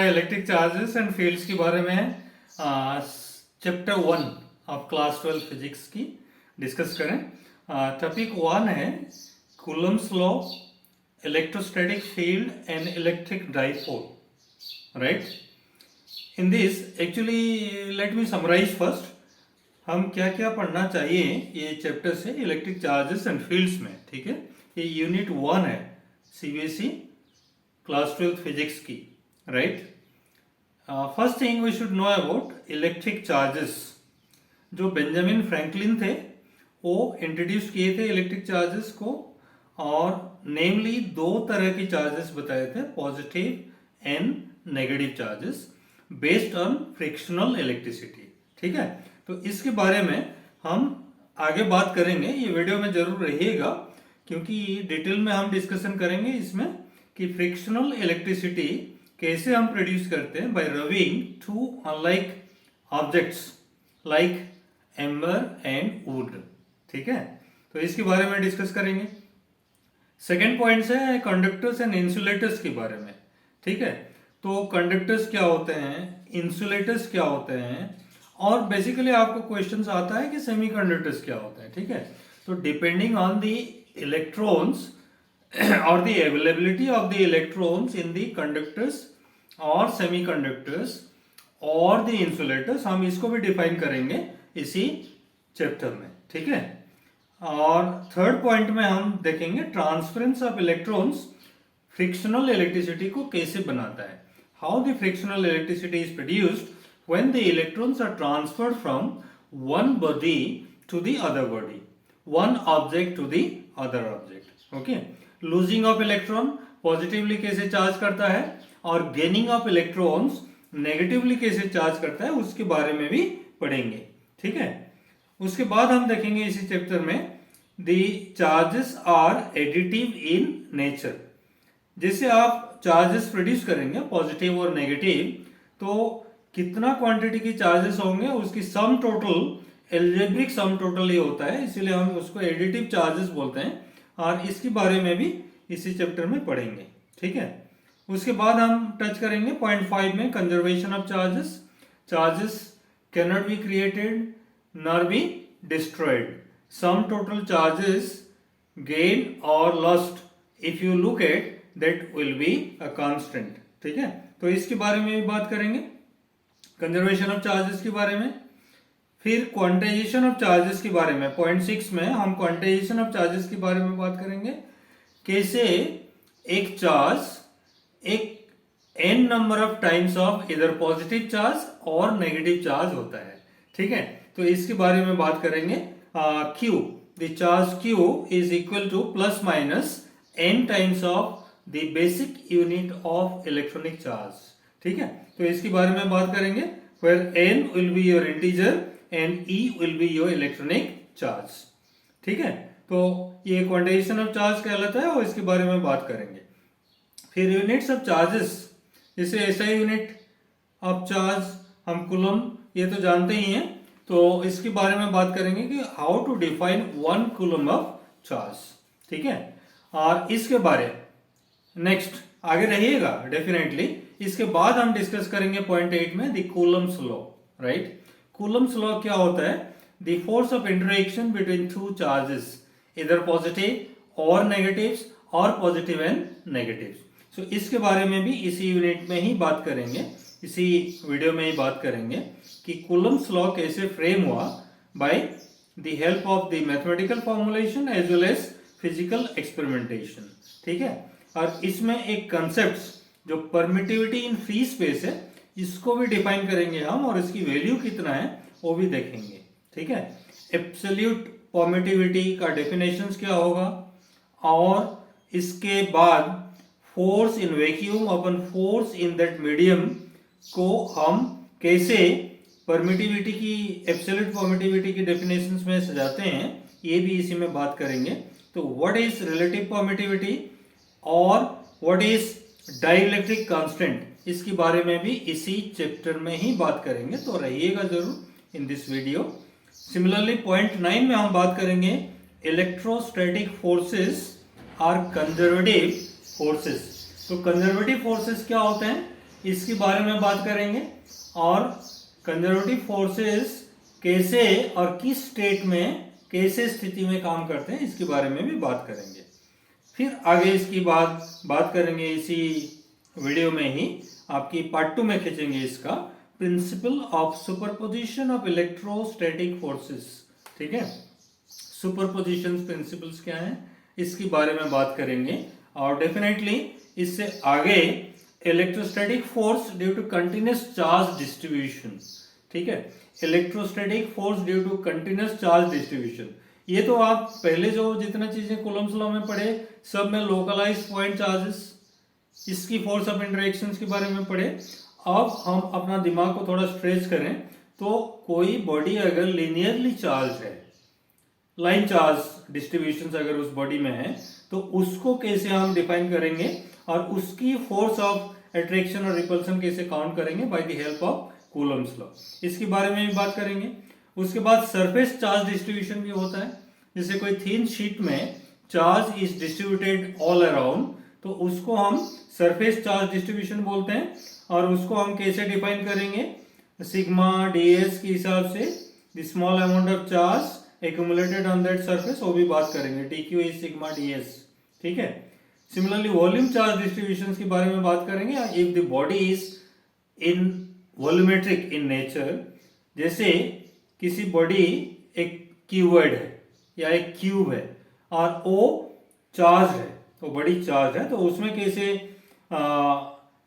Electric charges and fields के बारे में चैप्टर 1 ऑफ क्लास 12 फिजिक्स की डिस्कस करें। टॉपिक 1 है Coulomb's law, electrostatic field and electric dipole, right. In this actually let me summarise first, हम क्या क्या पढ़ना चाहिए ये चैप्टर से इलेक्ट्रिक चार्जेस एंड फील्ड्स में, ठीक है। ये यूनिट 1 है सीबीएसई क्लास 12 फिजिक्स की, right. First thing we should know about electric charges. जो बेंजामिन फ्रैंकलिन थे वो इंट्रोड्यूस किए थे इलेक्ट्रिक चार्जेस को, और नेमली दो तरह के चार्जेस बताए थे, positive and negative charges based on frictional electricity, ठीक है। तो इसके बारे में हम आगे बात करेंगे, ये वीडियो में जरूर रहिएगा क्योंकि डिटेल में हम डिस्कशन करेंगे इसमें कि फ्रिक्शनल इलेक्ट्रिसिटी कैसे हम प्रोड्यूस करते हैं by rubbing two unlike objects like amber and wood, ठीक है। तो इसके बारे में डिस्कस करेंगे। सेकेंड पॉइंट है कंडक्टर्स एंड इंसुलेटर्स के बारे में, ठीक है। तो कंडक्टर्स क्या होते हैं, इंसुलेटर्स क्या होते हैं, और बेसिकली आपको क्वेश्चंस आता है कि सेमीकंडक्टर्स क्या होते हैं, ठीक है। तो depending on the electrons or the availability of the electrons in the conductors or semiconductors or the insulators, हम इसको भी डिफाइन करेंगे इसी चैप्टर में, ठीक है। और थर्ड पॉइंट में हम देखेंगे transference of electrons frictional electricity को कैसे बनाता है, how the frictional electricity is produced when the electrons are transferred from one body to the other body, one object to the other object, okay. Losing of electron positively कैसे charge करता है और gaining of electrons negatively कैसे charge करता है उसके बारे में भी पढ़ेंगे, ठीक है। उसके बाद हम देखेंगे इसी चैप्टर में the charges are additive in nature. जैसे आप चार्जेस प्रोड्यूस करेंगे पॉजिटिव और नेगेटिव, तो कितना क्वांटिटी की चार्जेस होंगे उसकी sum total algebraic sum total ही होता है, इसीलिए हम उसको एडिटिव चार्जेस बोलते हैं, और इसके बारे में भी इसी चैप्टर में पढ़ेंगे, ठीक है। उसके बाद हम टच करेंगे पॉइंट 5 में conservation of charges. Charges cannot be created nor be destroyed, sum total charges gain और lost if you look at that will be a constant, ठीक है। तो इसके बारे में भी बात करेंगे, कंजर्वेशन ऑफ चार्जेस के बारे में। फिर क्वांटाइजेशन ऑफ चार्जेस के बारे में, पॉइंट 6 में हम क्वांटाइजेशन ऑफ चार्जेस के बारे में बात करेंगे, कैसे एक चार्ज एक n number of times of इधर पॉजिटिव चार्ज और नेगेटिव चार्ज होता है, ठीक है। तो इसके बारे में बात करेंगे। Q, the charge Q is equal two plus minus n times of the basic unit of electronic charge, ठीक है। तो इसके बारे में बात करेंगे, where n will be your integer and E will be your electronic charge, ठीक है। तो ये क्वांटाइजेशन ऑफ चार्ज कहलाता है और इसके बारे में बात करेंगे। फिर यूनिट्स ऑफ चार्जेस, जैसे ऐसा यूनिट ऑफ चार्ज हम कूलम ये तो जानते ही हैं, तो इसके बारे में बात करेंगे कि how to define one coulomb of charge, ठीक है। और इसके बारे नेक्स्ट आगे रहिएगा डेफिनेटली। इसके बाद हम डिस्कस करेंगे पॉइंट 8 में the Coulomb's law, right. Coulomb's law क्या होता है, the force of interaction between two charges इधर पॉजिटिव और नेगेटिव्स और पॉजिटिव एंड नेगेटिव्स। सो इसके बारे में भी इसी यूनिट में ही बात करेंगे, इसी वीडियो में ही बात करेंगे कि कूलम्स लॉ कैसे फ्रेम हुआ by the help of the mathematical formulation as well as physical experimentation, ठीक है। और इसमें एक कंसेप्ट जो परमिटिविटी इन फ्री स्पेस है इसको भी डिफाइन करेंगे हम, और इसकी वैल्यू कितना है वो भी देखेंगे, ठीक है। एब्सोल्यूट परमिटिविटी का डेफिनेशंस क्या होगा, और इसके बाद force in vacuum upon force in that medium को हम कैसे परमिटिविटी की, एब्सोल्यूट परमिटिविटी की डेफिनेशंस में सजाते हैं, ये भी इसी में बात करेंगे। तो व्हाट इज रिलेटिव परमिटिविटी और व्हाट इज डाइइलेक्ट्रिक कांस्टेंट, इसके बारे में भी इसी चैप्टर में ही बात करेंगे, तो रहिएगा जरूर in this video. Similarly point 9 में हम बात करेंगे electrostatic forces are conservative forces. तो कंजर्वेटिव फोर्सेस क्या होते हैं, इसके बारे में बात करेंगे, और कंजर्वेटिव फोर्सेस कैसे और किस स्टेट में कैसे स्थिति में काम करते हैं इसके बारे में भी बात करेंगे। फिर आगे इसकी बात करेंगे, इसी वीडियो में ही आपकी पार्ट 2 में खींचेंगे इसका principle of superposition of electrostatic forces. ठीक है, सुपरपोजिशन प्रिंसिपल्स क्या हैं इसके बारे में बात करेंगे, और डेफिनेटली इससे आगे electrostatic force due to continuous charge distribution. ठीक है, electrostatic force due to continuous charge distribution, ये तो आप पहले जो जितना चीजें कूलम्स लॉ में पढ़े सब में लोकलाइज्ड पॉइंट चार्जेस, इसकी फोर्स ऑफ इंटरेक्शन के बारे में पढ़े। अब हम अपना दिमाग को थोड़ा स्ट्रेच करें, तो कोई बॉडी अगर लिनियरली चार्ज है, लाइन चार्ज डिस्ट्रीब्यूशन अगर उस बॉडी में है, तो उसको कैसे हम डिफाइन करेंगे और उसकी फोर्स ऑफ अट्रैक्शन और रिपल्सन कैसे काउंट करेंगे bye the help of Coulomb's law, इसके बारे में भी बात करेंगे। उसके बाद सरफेस चार्ज डिस्ट्रीब्यूशन भी होता है, जैसे कोई थिन शीट में charge is distributed all around, तो उसको हम सरफेस चार्ज डिस्ट्रीब्यूशन बोलते हैं, और उसको हम कैसे डिफाइन करेंगे, सिग्मा ds के हिसाब से the small amount of charge accumulated on that surface, वो भी बात करेंगे, dq इज सिग्मा ds। ठीक है, सिमिलरली वॉल्यूम चार्ज डिस्ट्रीब्यूशन के बारे में बात करेंगे, if the body is in volumetric in nature, जैसे किसी बॉडी एक क्यूबॉइड है या एक क्यूब है और वो चार्ज है, तो बड़ी चार्ज है, तो उसमें कैसे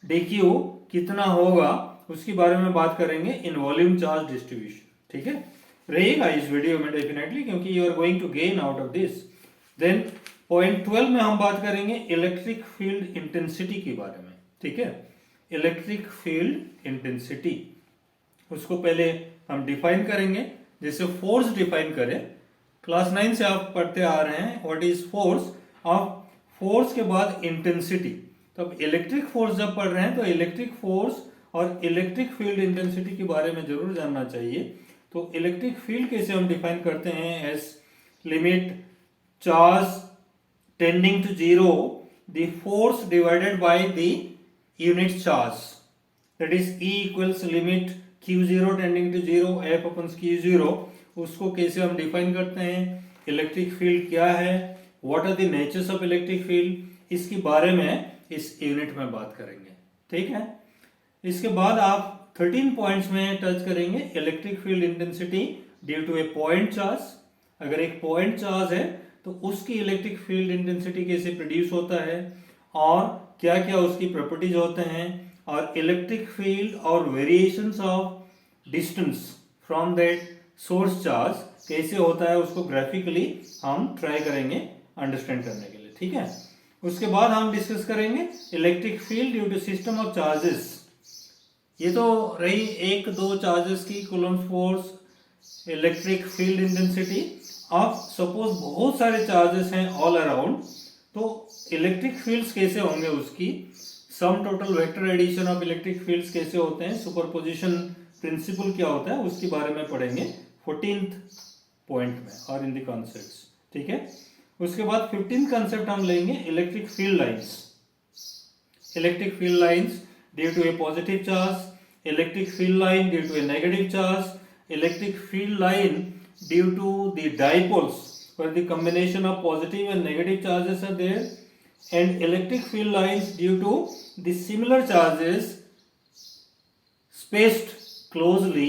dq कितना होगा उसके बारे में बात करेंगे इन वॉल्यूम चार्ज डिस्ट्रीब्यूशन। ठीक है, रहेगा इस वीडियो में डेफिनेटली, क्योंकि you are going to gain out of this. Then point 12 में हम बात करेंगे इलेक्ट्रिक फील्ड इंटेंसिटी के बारे में। ठीक है, इलेक्ट्रिक फील्ड इंटेंसिटी, उसको पहले हम डिफाइन करेंगे, जैसे फोर्स डिफाइन करें, क्लास 9 से आप पढ़ते आ रहे हैं व्हाट इज फोर्स, और फोर्स के बाद इंटेंसिटी। तो अब इलेक्ट्रिक फोर्स जब पढ़ रहे हैं तो इलेक्ट्रिक फोर्स और इलेक्ट्रिक फील्ड इंटेंसिटी के बारे में जरूर जानना चाहिए। तो इलेक्ट्रिक फील्ड कैसे हम डिफाइन करते हैं, as limit charge tending to zero the force divided by the unit charge, that is E equals limit Q0 tending to zero F upon Q0, उसको कैसे हम डिफाइन करते हैं, इलेक्ट्रिक फील्ड क्या है, what are the natures of electric field, इसके बारे में इस यूनिट में बात करेंगे। ठीक है, इसके बाद आप 13 पॉइंट्स में टच करेंगे electric field intensity due to a point charge. अगर एक पॉइंट चार्ज है तो उसकी इलेक्ट्रिक फील्ड इंटेंसिटी कैसे प्रोड्यूस होता है और क्या क्या उसकी प्रॉपर्टीज होते हैं, और इलेक्ट्रिक फील्ड और variations of distance from that source charge कैसे होता है, उसको ग्राफिकली हम ट्राई करेंगे अंडरस्टैंड करने के लिए। ठीक है, उसके बाद हम डिस्कस करेंगे electric field due to system of charges. ये तो रही एक दो चार्जेस की coulomb force, electric field intensity. अब सपोज बहुत सारे चार्जेस हैं ऑल अराउंड, तो इलेक्ट्रिक फील्ड्स कैसे होंगे, उसकी sum total vector addition of electric fields कैसे होते हैं, सुपरपोजिशन प्रिंसिपल क्या होता है, उसके बारे में पढ़ेंगे 14th पॉइंट में और इन द कॉन्सेप्ट्स। ठीक है, उसके बाद 15th कंसेप्ट हम लेंगे electric field lines. Electric field lines due to a positive charge, electric field line due to a negative charge, electric field line due to the dipoles where the combination of positive and negative charges are there, and electric field lines due to the similar charges spaced closely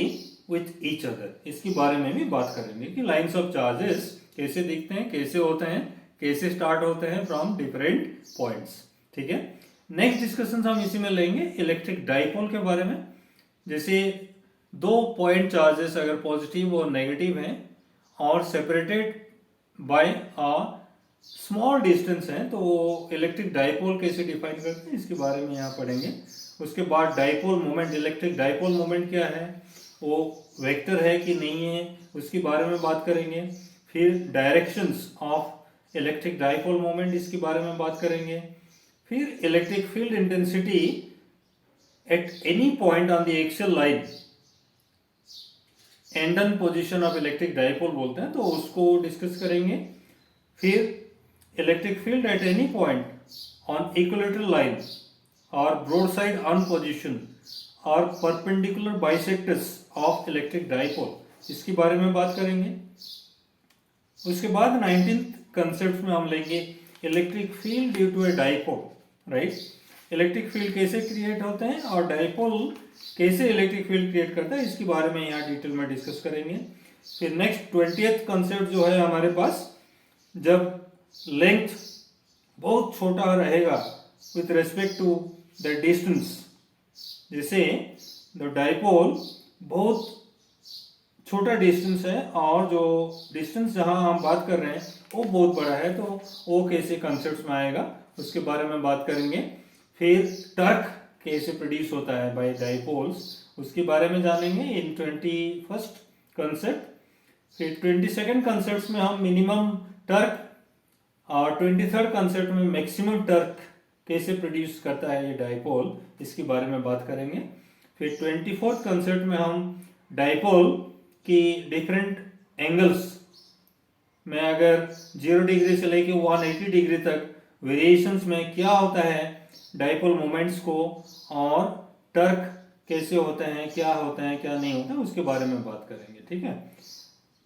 with each other। इसके बारे में भी बात करेंगे कि lines of charges कैसे दिखते हैं, कैसे होते हैं, कैसे स्टार्ट होते हैं फ्रॉम डिफरेंट पॉइंट्स। ठीक है, नेक्स्ट डिस्कशन हम इसी में लेंगे इलेक्ट्रिक डाइपोल के बारे में। जैसे दो पॉइंट चार्जेस अगर पॉजिटिव और नेगेटिव हैं और separated by a small distance है, तो वो इलेक्ट्रिक डाइपोल कैसे डिफाइन करते हैं इसके बारे में यहाँ पढ़ेंगे। उसके बाद dipole moment, electric dipole moment क्या है, वो वेक्टर है कि नहीं है, उसके बारे में बात करेंगे। फिर directions of electric dipole moment, इसके बारे में बात करेंगे। फिर electric field intensity at any point on the axial line, end on position of electric dipole बोलते हैं, तो उसको डिस्कस करेंगे। फिर electric field at any point on equilateral line, और ब्रॉड साइड ऑन पोजिशन और perpendicular bisectors of electric dipole, इसके बारे में बात करेंगे। उसके बाद 19th कंसेप्ट में हम लेंगे electric field due to a dipole, right. Electric field कैसे क्रिएट होते हैं और डाइपोल कैसे इलेक्ट्रिक फील्ड क्रिएट करता है, इसके बारे में यहाँ डिटेल में डिस्कस करेंगे। फिर नेक्स्ट 20th कंसेप्ट जो है हमारे पास, जब लेंथ बहुत छोटा रहेगा with respect to the distance, जैसे द डाइपोल बहुत छोटा डिस्टेंस है और जो डिस्टेंस जहां हम बात कर रहे हैं वो बहुत बड़ा है, तो वो कैसे कंसेप्ट में आएगा उसके बारे में बात करेंगे। फिर टर्क कैसे प्रोड्यूस होता है बाय डाइपोल्स, उसके बारे में जानेंगे इन 21st कंसेप्ट। फिर 22nd कंसेप्ट में हम मिनिमम टर्क और 23rd कंसेप्ट में मैक्सिमम टर्क कैसे प्रोड्यूस करता है ये डाइपोल, इसके बारे में बात करेंगे। फिर 24th कंसेप्ट में हम डाइपोल की डिफरेंट एंगल्स में अगर 0 डिग्री से लेके 180 डिग्री तक वेरिएशंस में क्या होता है डाइपोल मोमेंट्स को, और टर्क कैसे होते हैं, क्या होते हैं क्या नहीं होता है, उसके बारे में बात करेंगे, ठीक है।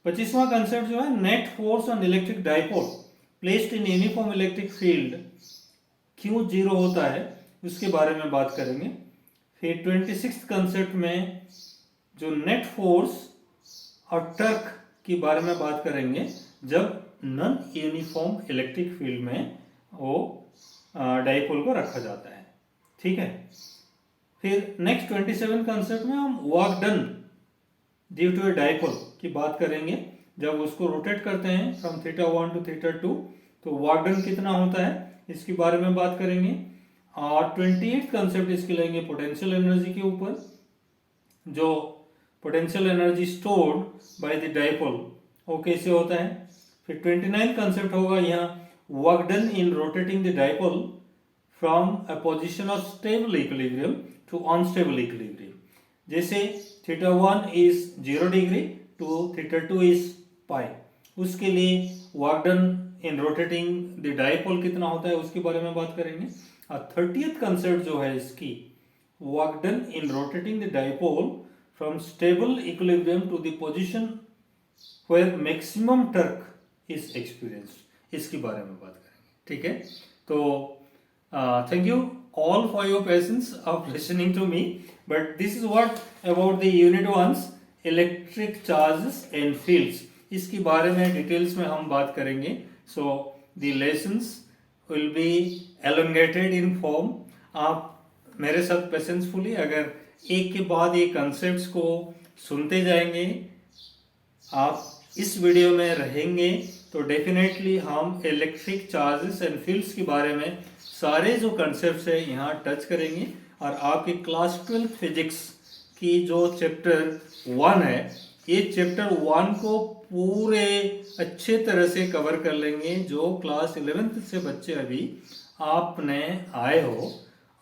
25वां कंसेप्ट जो है net force on electric dipole placed in uniform electric field क्यों 0 होता है, उसके बारे में बात करेंगे। फिर 26th कंसेप्ट में जो नेट फोर्स और टर्क के बारे में बात करेंगे जब नॉन यूनिफॉर्म इलेक्ट्रिक फील्ड में वो डाइपोल को रखा जाता है, ठीक है। फिर नेक्स्ट 27 कंसेप्ट में हम work done due to a dipole की बात करेंगे, जब उसको रोटेट करते हैं फ्रॉम θ1 टू θ2 तो वर्क डन कितना होता है, इसके बारे में बात करेंगे। और 28th कंसेप्ट इसके लेंगे पोटेंशियल एनर्जी के ऊपर, जो potential energy stored by the dipole वो कैसे होता है। फिर 29th कंसेप्ट होगा यहाँ work done in rotating the dipole from a position of stable equilibrium to unstable equilibrium, जैसे θ1 is 0 degree to θ2 is pi, उसके लिए work done in rotating the dipole कितना होता है उसके बारे में बात करेंगे। और 30th कंसेप्ट जो है इसकी work done in rotating the dipole from stable equilibrium to the position where maximum torque is experienced, इसके बारे में बात करेंगे, ठीक है। तो thank you all for your patience of listening to me, but this is what about the unit 1's electric charges and fields, इसके बारे में डिटेल्स में हम बात करेंगे। so the lessons will be elongated in form, आप मेरे साथ पेशेंसफुली अगर एक के बाद एक कंसेप्ट्स को सुनते जाएंगे, आप इस वीडियो में रहेंगे तो डेफिनेटली हम इलेक्ट्रिक चार्जेस एंड फील्ड्स के बारे में सारे जो कंसेप्ट्स है यहाँ टच करेंगे, और आपके क्लास 12 फिजिक्स की जो चैप्टर 1 है, ये चैप्टर 1 को पूरे अच्छे तरह से कवर कर लेंगे। जो क्लास 11th से बच्चे अभी आपने आए हो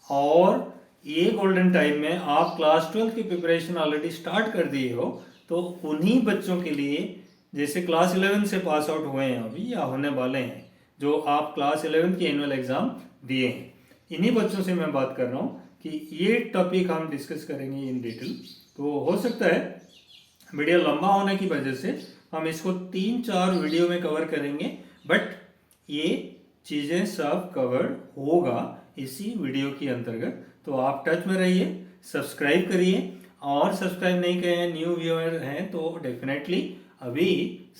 और ये गोल्डन टाइम में आप क्लास 12 की प्रिपरेशन ऑलरेडी स्टार्ट कर दिए हो, तो उन्हीं बच्चों के लिए जैसे क्लास 11 से पास आउट हुए हैं अभी या होने वाले हैं, जो आप क्लास 11 की एनुअल एग्जाम दिए हैं, इन्हीं बच्चों से मैं बात कर रहा हूँ कि ये टॉपिक हम डिस्कस करेंगे इन डिटेल। तो हो सकता है वीडियो लंबा होने की वजह से हम इसको 3-4 वीडियो में कवर करेंगे, बट ये चीज़ें सब कवर होगा इसी वीडियो के अंतर्गत। तो आप टच में रहिए, सब्सक्राइब करिए, और सब्सक्राइब नहीं किए हैं न्यू व्यूअर हैं तो डेफिनेटली अभी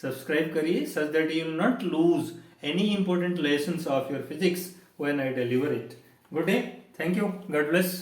सब्सक्राइब करिए, such that you will not lose any important lessons of your physics when I deliver it. Good day. Thank you. God bless.